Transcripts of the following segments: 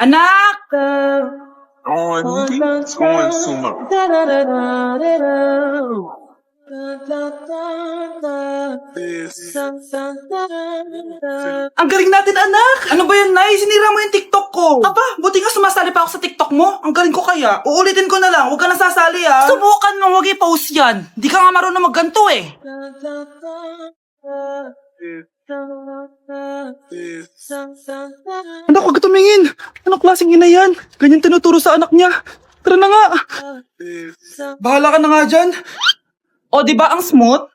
Anak! It's going sumo. Ang galing natin, anak! Ano ba yan, Nay? Sinira mo yung TikTok ko. Aba, buti nga sumasali pa ako sa TikTok mo. Ang galing ko kaya. Uulitin ko na lang. Huwag ka na sasali, ah. Subukan mo, huwag i-post yan. Di ka nga marunong magganto, eh. Anak, huwag tumingin. Anong klaseng ina yan? Ganyan tinuturo sa anak niya. Tara na nga. Bahala ka na nga dyan. O, di ba ang smooth?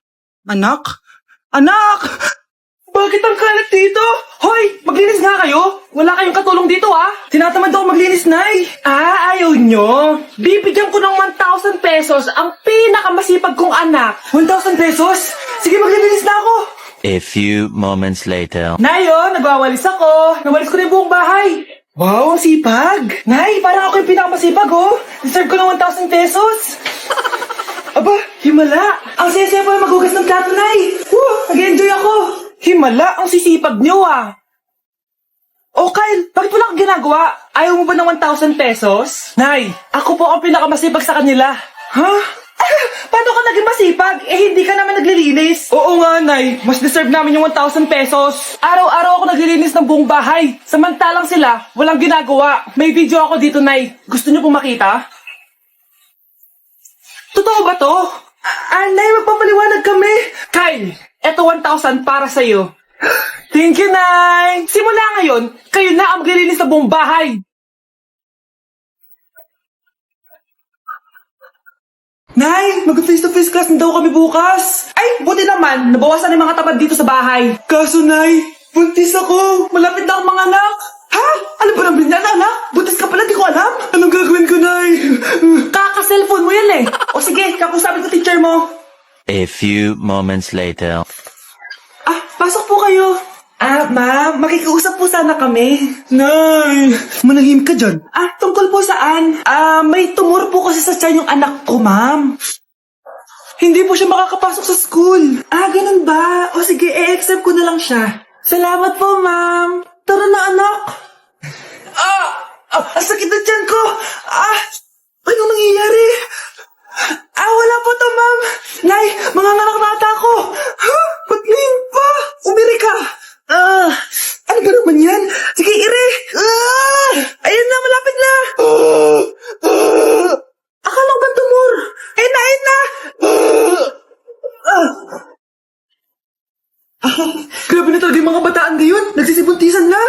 Anak? Anak! Bakit ang kalat dito? Hoy, maglinis nga kayo. Wala kayong katulong dito, ah. Tinatamad ako maglinis, Nay. Ayaw nyo. Bibigyan ko ng 1,000 pesos ang pinakamasipag kong anak. 1,000 pesos? Sige, maglilinis na ako. A few moments later. Nay, oh, nagwawalis ako. Nawalis ko na yung buong bahay. Wow, ang sipag. Nay, parang ako yung pinakamasipag, oh. Deserve ko ng 1,000 pesos. Aba, himala. Ang saya-saya pala maghugas ng plato, Nay. Nag-enjoy ako. Himala, ang sisipag niyo, ah. Oh, Kyle, bakit wala kang ginagawa? Ayaw mo ba ng 1,000 pesos? Nay, ako po ang pinakamasipag sa kanila. Ha? Paano ka naging masipag? Eh, hindi ka naman naglilinis. Oo nga, Nay. Mas deserve namin yung 1,000 pesos. Araw-araw ako naglilinis ng buong bahay. Samantalang sila, walang ginagawa. May video ako dito, Nay. Gusto niyo pong makita? Totoo ba to? Nay, magpapaliwanag kami. Kyle, eto 1,000 para sa'yo. Thank you, Nay. Simula ngayon, kayo na ang maglilinis ng buong bahay. Nay, mag-face-to-face class na daw kami bukas. Ay, buti naman, nabawasan yung mga tamad dito sa bahay. Kaso, Nay, buntis ako. Malapit na akong mga anak. Ha? Ano ba naman yan, anak? Buntis ka pala, di ko alam. Anong gagawin ko, Nay? Kaka-cellphone mo yan, eh. O sige, kakusapin ko teacher mo. A few moments later. Pasok po kayo. Ma'am, makikiusap po sana kami. Nay, manahim ka dyan. Tungkol po saan? May tumor po kasi sa tiyan yung anak ko, ma'am. Hindi po siya makakapasok sa school. Ganun ba? O sige, i-accept ko na lang siya. Salamat po, ma'am. Tara na, anak. Ang sakit na tiyan ko. Anong nangyayari? Wala po to, ma'am. Nay, manganganak na ata ako. Ba't ngayon pa? Umiri ka. Ano ba naman yan? Sige, ire. Ayun na, malapit na. Akala ko ba tumor? Ayun na. Grabe na talaga yung mga bataan ngayon. Nagsisibuntisan na.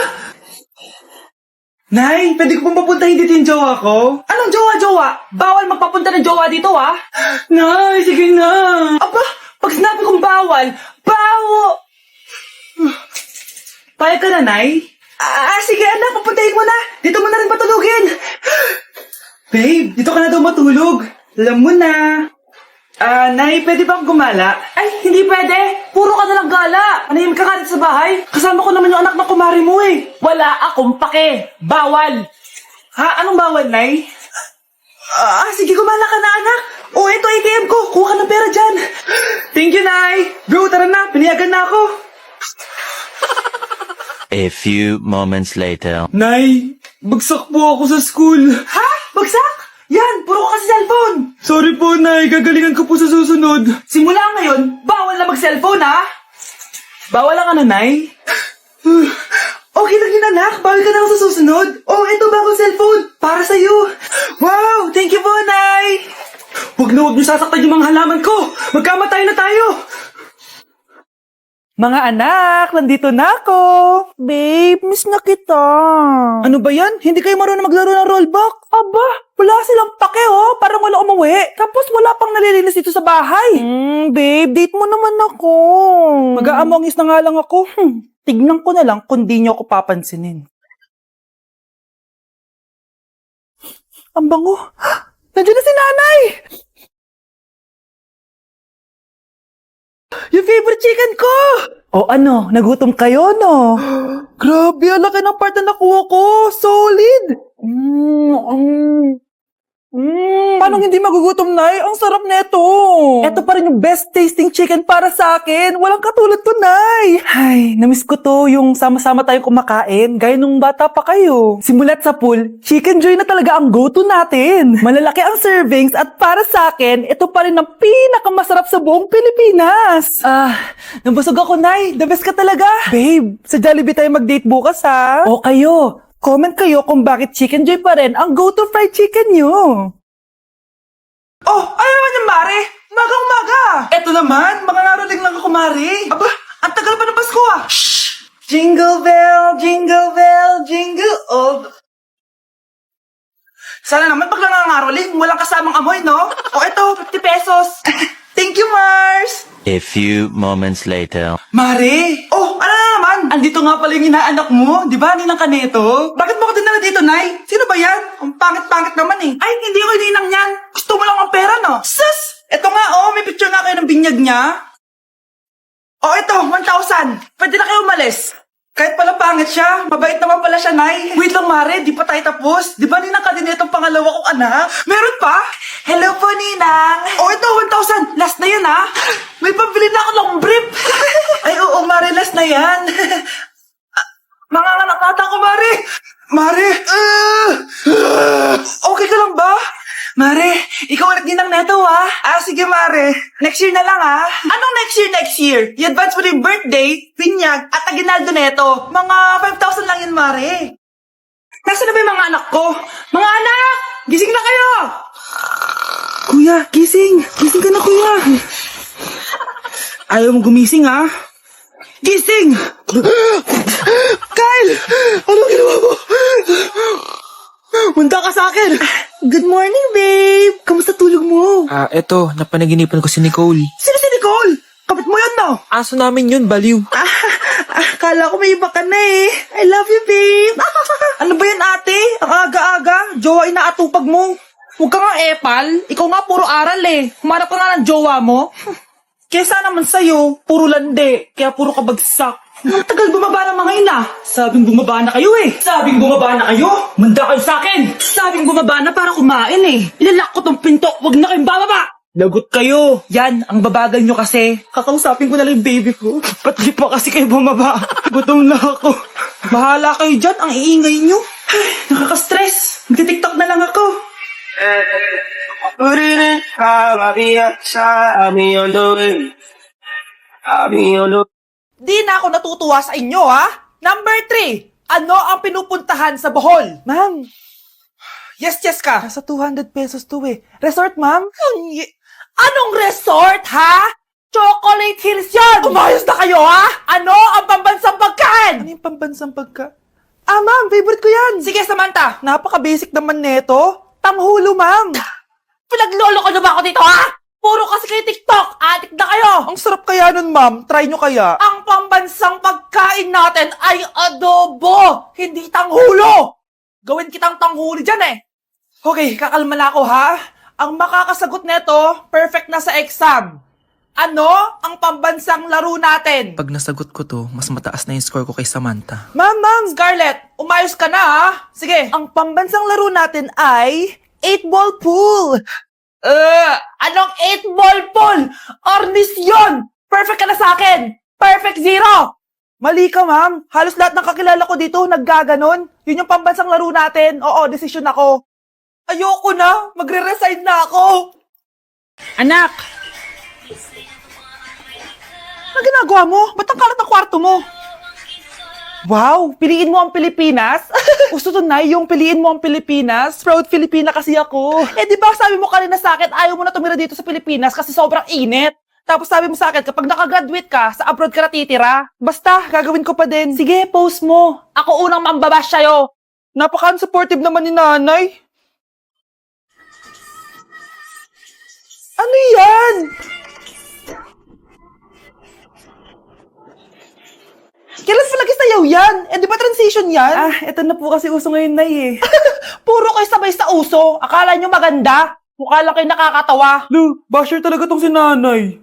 Nay, pwede ko pong papuntahin dito yung jowa ko? Anong jowa-jowa? Bawal magpapunta ng jowa dito, ah. Nay, sige na. Aba, pag sinabi kong bawal, Payag ka na, Nay? Sige anak, papuntahin mo na. Dito mo na rin patulugin. Babe, dito ka na daw matulog. Alam mo na. Nay, pwede bang gumala? Ay, hindi pwede. Puro ka na lang gala. Manahimik ka nga dito sa bahay. Kasama ko naman yung anak ng kumari mo eh. Wala akong pake. Bawal. Anong bawal, Nay? Sige, gumala ka na, anak. Ito ATM ko. Kuha ka ng pera dyan. Thank you, Nay. Bro, tara na. Pinayagan na ako. A few moments later. Nay, bagsak po ako sa school. Ha? Bagsak? Yan, puro ka kasi cellphone. Sorry po, Nay. Gagalingan ko po sa susunod. Simula ngayon, bawal na mag-cellphone, ha? Bawal lang, Nay? Okay lang yun, anak. Bawal ka na ako sa susunod. Ito bagong cellphone. Para sa'yo. Wow, thank you po, Nay. Huwag niyo sasaktan yung mga halaman ko. Magkamatay na tayo. Mga anak, nandito na ako. Babe, miss na kita. Ano ba yan? Hindi kayo marunong maglaro ng rollback? Aba, wala silang pake, oh. Parang wala umuwi. Tapos wala pang nalilinis dito sa bahay. Babe, date mo naman ako. Mag-aamongis na nga lang ako. Tignan ko na lang kung di niyo ako papansinin. Ang bango. Nandiyan na si nanay. Yung favorite chicken ko! Ano? Nagutom kayo, no? Grabe, ang laki ng part na nakuha ko. Solid! Paano hindi magugutom, Nay. Ang sarap neto. Ito pa rin yung best tasting chicken para sa akin. Walang katulad to, Nay. Ay, namiss ko to yung sama-sama tayong kumakain. Gaya nung bata pa kayo. Simulat sa pool, Chicken Joy na talaga ang go-to natin. Malalaki ang servings at para sa akin, ito pa rin ang pinakamasarap sa buong Pilipinas. Nabusog ako, Nay. The best ka talaga. Babe, sa Jollibee tayo mag-date bukas, ha? O kayo, comment kayo kung bakit Chicken Joy pa rin ang go-to fried chicken nyo. Oh, ano naman yung Mare? Umaga-umaga. Eto naman, makangaraling lang ako, Mare. Aba, ang tagal pa ng Pasko, ah. Shh! Jingle bell, jingle all. Sana naman pag nangangaroling, walang kasamang amoy, no? O eto, 50 pesos. Thank you, Mars. A few moments later. Mare! Oh, ano na naman? Andito nga pala yung inaanak mo. Di ba, ninang ka neto? Bakit mo ko dinala dito, Nay? Sino ba yan? Ang pangit-pangit naman eh. Ay, hindi ko ninang yan. Gusto mo lang ang pera, no? Sus! Eto nga, oh, may picture nga kayo ng binyag niya. Oh, eto, 1,000. Pwede na kayo umalis. Kahit pala pangit siya, mabait naman pala siya, Nay. Wait lang, Mare, di pa tayo tapos. Di ba ninang ka din itong pangalawa kong anak? Meron pa? Hello po, Ninang. Oh, ito, 1,000. Last na yun, ha? May pambili na ako long brief. Ay, oo, Mare, last na yan. Mga anak nata ko, Mare. Mare, okay ka lang ba? Mare, ikaw ulit ninang neto, ha? Sige, Mare. Next year na lang, ha? Anong next year? I-advance mo na yung birthday, pinyag, at aginaldo neto. Mga 5,000 lang yun, Mare. Nasaan na ba yung mga anak ko? Mga anak! Gising na kayo! Kuya, gising! Gising ka na, kuya! Ayaw mo gumising, ha? Gising! Kyle! Anong ginawa mo? Munta ka sa akin! Good morning, babe! Kamusta tulog mo? Eto, napanaginipan ko si Nicole. Sino si Nicole? Kapit mo yun, no? Aso namin yun, baliw. Kala ko may iba ka na eh. I love you, babe. Ano ba yan, ate? Ang aga-aga. Jowa inaatupag mo. Huwag ka nga epal. Ikaw nga puro aral eh. Humarap ka nga ng jowa mo. Kesa naman sa'yo, puro lande. Kaya puro kabagsak. Ang tagal bumaba ng mga ina. Sabing bumaba na kayo eh. Sabing bumaba na kayo. Manda kayo sa akin. Sabing bumaba na para kumain eh. Ilalak ko tong pinto. Huwag na kayong bababa. Lagot kayo. Yan, ang babagal nyo kasi. Kakausapin ko na lang yung baby ko. Ba't di pa kasi kayo bumaba? Gutom na ako. Bahala kayo dyan. Ang iingay nyo. Ay, nakaka-stress. Magti-tiktok na lang ako. Di na ako natutuwa sa inyo, ha? Number 3. Ano ang pinupuntahan sa Bohol? Ma'am. Yes ka. Nasa 200 pesos to eh. Resort, ma'am? Anong resort, ha? Chocolate Hills yun! Umayos na kayo, ha? Ano ang pambansang pagkain? Ano yung pambansang pagkain? Ma'am, favorite ko yan. Sige, Samantha. Napaka-basic naman neto. Tanghulo, ma'am. Pinaglolo ko na ba ako dito, ha? Puro kasi kayo TikTok. Adik na kayo. Ang sarap kaya nun, ma'am. Try nyo kaya. Ang pambansang pagkain natin ay adobo, hindi tanghulo. Gawin kitang tanghuli dyan eh. Okay, kakalma na ako, ha? Ang makakasagot neto, perfect na sa exam. Ano ang pambansang laro natin? Pag nasagot ko to, mas mataas na yung score ko kay Samantha. Ma'am, Scarlett, umayos ka na, ha? Sige. Ang pambansang laro natin ay 8-ball pool. Anong 8-ball pool? Ornis yun! Perfect ka na sa akin! Perfect 0! Mali ka, ma'am. Halos lahat ng kakilala ko dito naggaganon. Yun yung pambansang laro natin. Oo, desisyon ako. Ayoko na. Magre-resign na ako. Anak! Ano ginagawa mo? Ba't ang kalat ng kwarto mo? Wow, piliin mo ang Pilipinas? Gusto to na yung piliin mo ang Pilipinas? Proud Filipina kasi ako. Di ba sabi mo kanina sa akin, ayaw mo na tumira dito sa Pilipinas kasi sobrang init. Tapos sabi mo sa akin, kapag nakagraduate ka, sa abroad ka natitira. Basta, gagawin ko pa din. Sige, post mo. Ako unang mambabash sa'yo. Napaka-supportive naman ni nanay. Ano yan? Kailan pa lagi sayaw yan? Di ba transition yan? Eto na po kasi uso ngayon, Nay eh. Puro kayo sabay sa uso. Akala nyo maganda. Mukha lang kayo nakakatawa. Lu, basher talaga tong si nanay.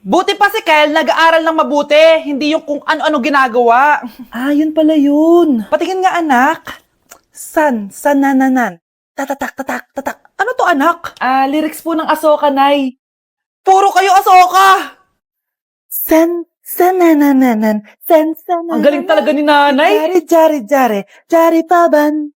Buti pa si Kyle, nag-aaral ng mabuti. Hindi yung kung ano-ano ginagawa. Yun pala yun. Patingin nga, anak. San nananan. Tatatak. Ano to, anak? Lyrics po ng Asoka, Nay. Puro kayo Asoka! Sananananan, Ang galing talaga ni Nanay. Jari, jari, jari, jari paban.